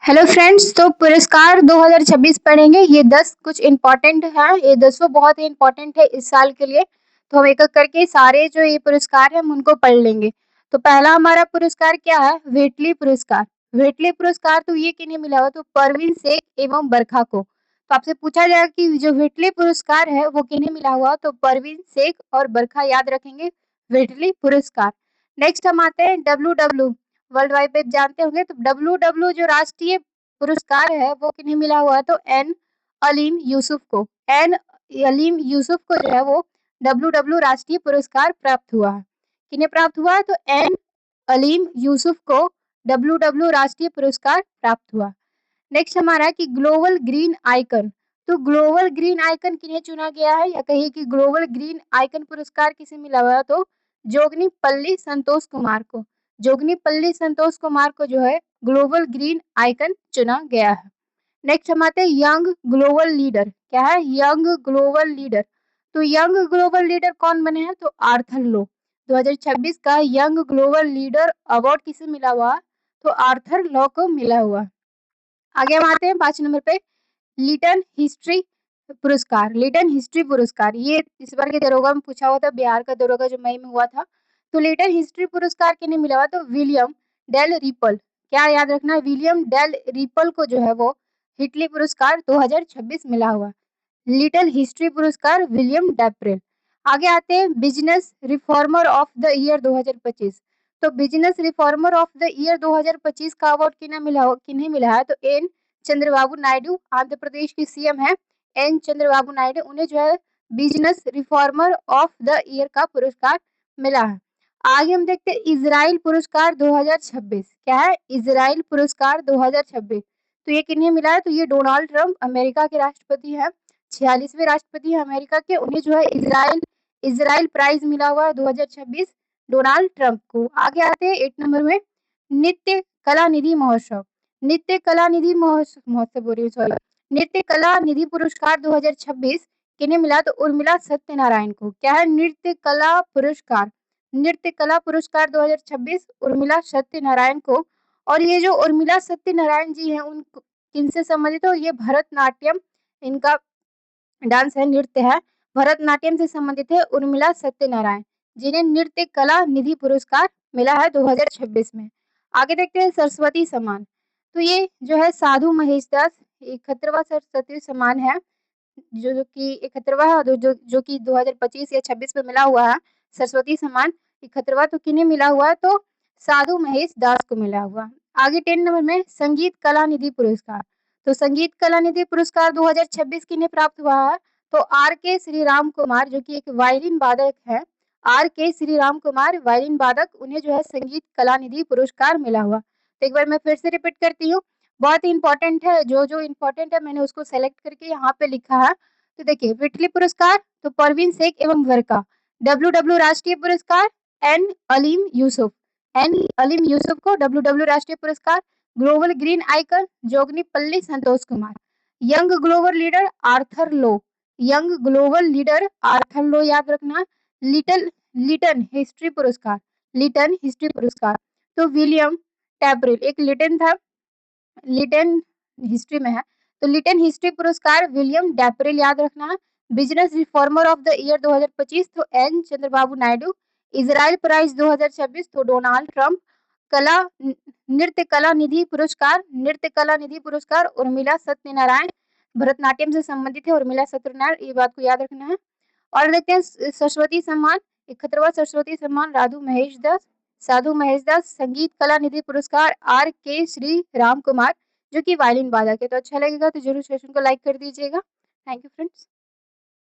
Hello friends, तो पुरस्कार 2026 पढ़ेंगे। ये 10 कुछ इम्पोर्टेंट है, ये 10 बहुत ही इम्पोर्टेंट है इस साल के लिए। तो हम एक एक करके सारे जो ये पुरस्कार है हम उनको पढ़ लेंगे। तो पहला हमारा पुरस्कार क्या है? वेटली पुरस्कार। वेटली पुरस्कार तो ये किन्हें मिला हुआ? तो परवीन शेख एवं बरखा को। तो आपसे पूछा जाएगा कि जो वेटली पुरस्कार है वो किन्हें मिला हुआ? तो परवीन शेख और बरखा, याद रखेंगे वेटली पुरस्कार। नेक्स्ट हम आते हैं डब्ल्यू। वर्ल्ड वाइड वेब जानते होंगे। तो डब्ल्यू जो राष्ट्रीय पुरस्कार है वो किन्हें मिला हुआ है? तो एन अलीम यूसुफ को। एन अलीम यूसुफ को जो है वो डब्ल्यू राष्ट्रीय पुरस्कार प्राप्त हुआ है। किन्हें प्राप्त हुआ है? तो एन अलीम यूसुफ को डब्ल्यू राष्ट्रीय पुरस्कार प्राप्त हुआ। नेक्स्ट हमारा कि ग्लोबल ग्रीन आइकन। तो ग्लोबल ग्रीन आइकन किन्हें चुना गया है, या कहिए कि ग्लोबल ग्रीन आइकन पुरस्कार किसे मिला हुआ है? तो जोगनीपल्ली संतोष कुमार को। जोगनीपल्ली संतोष कुमार को जो है ग्लोबल ग्रीन आइकन चुना गया है। नेक्स्ट हम आते हैं यंग ग्लोबल लीडर। क्या है? Young global leader. तो यंग ग्लोबल लीडर कौन बने हैं? तो आर्थर लो। 2026 का यंग ग्लोबल लीडर अवार्ड किसे मिला हुआ? तो आर्थर लो को मिला हुआ। आगे हम आते हैं 5 नंबर पे, लिटन हिस्ट्री पुरस्कार। लिटन हिस्ट्री पुरस्कार ये इस बार के दरोगा में पूछा हुआ था, बिहार का दरोगा जो मई में हुआ था। तो लिटन हिस्ट्री पुरस्कार किन्हें मिला हुआ? तो विलियम डेल रिपल। क्या याद रखना है? विलियम डेल रिपल को जो है वो हिटली पुरस्कार 2026 मिला हुआ। लिटिल हिस्ट्री पुरस्कार विलियम डैप्रेल। आगे आते हैं business reformer of the year 2025। तो business reformer of the year 2025 का अवार्ड किन्हें मिला है? तो एन चंद्रबाबू नायडू, आंध्र प्रदेश की सीएम है एन चंद्रबाबू नायडू, उन्हें जो है business reformer of the year का पुरस्कार मिला है। आगे हम देखते हैं इजराइल पुरस्कार 2026। क्या है? इजराइल पुरस्कार 2026। तो ये किन्हें मिला है? तो ये डोनाल्ड ट्रंप, अमेरिका के राष्ट्रपति हैं, 46वें राष्ट्रपति हैं अमेरिका के, उन्हें जो है इजराइल इजराइल प्राइज मिला हुआ है 2026 डोनाल्ड ट्रंप को। आगे आते हैं 8 नंबर में, नित्य कला निधि महोत्सव। नित्य कला निधि महोत्सव बोल रही हूँ, सॉरी, नृत्य कला निधि पुरस्कार 2026 किन्हें मिला? तो उर्मिला सत्यनारायण को। क्या है? नृत्य कला पुरस्कार। नृत्य कला पुरस्कार 2026 उर्मिला सत्यनारायण को। और ये जो उर्मिला सत्यनारायण जी हैं उन किनसे संबंधित हो? ये भरतनाट्यम इनका डांस है, नृत्य है, भरतनाट्यम से संबंधित है उर्मिला सत्यनारायण, जिन्हें नृत्य कला निधि पुरस्कार मिला है 2026 में। आगे देखते हैं सरस्वती सम्मान। तो ये जो है साधु महेश दास 71वां सरस्वती सम्मान है, जो कि 71वां है, और जो कि 2025 या 26 में मिला हुआ है सरस्वती सम्मान 71वां। तो किन्हें मिला हुआ है? तो साधु महेश दास को मिला हुआ। आगे 10 नंबर में संगीत कला निधि पुरस्कार। तो संगीत कला निधि पुरस्कार 2026 किन्हें प्राप्त हुआ है? तो आर के श्री राम कुमार, जो कि एक वायलिन वादक है, आर के श्री राम कुमार वायलिन वादक, उन्हें जो है संगीत कला निधि पुरस्कार मिला हुआ। तो एक बार मैं फिर से रिपीट करती हूँ, बहुत ही इंपॉर्टेंट है, जो जो इंपॉर्टेंट है मैंने उसको सेलेक्ट करके यहाँ पे लिखा है। तो देखिए, विटली पुरस्कार तो परवीन शेख एवं वर्का। डब्ल्यू राष्ट्रीय पुरस्कार एन अलीम यूसुफ, एन अलीम यूसुफ को डब्ल्यू राष्ट्रीय पुरस्कार। Global green icon Joganipalli Santosh Kumar. Young global leader Arthur Lo, young global leader Arthur Lo, याद रखना। लिटन हिस्ट्री पुरस्कार, लिटन हिस्ट्री पुरस्कार तो विलियम टैब्रिल, एक लिटन था, लिटन हिस्ट्री में है, तो लिटन हिस्ट्री पुरस्कार विलियम डैप्रिल, याद रखना। Business reformer of the year 2025 तो N Chandrababu Naidu. Israel prize 2026 तो डोनाल्ड ट्रंप। कला नृत्य कला निधि पुरस्कार, नृत्य कला निधि पुरस्कार उर्मिला सत्यनारायण, भरतनाट्यम से संबंधित है उर्मिला सत्यनारायण, ये बात को याद रखना है। और देखते हैं सरस्वती सम्मान, 71वां सरस्वती सम्मान साधु महेश दास संगीत कला निधि पुरस्कार आर के श्री राम कुमार, जो कि वायलिन वादक है। तो अच्छा लगेगा तो जरूर सेशन को लाइक कर दीजिएगा। Thank you friends.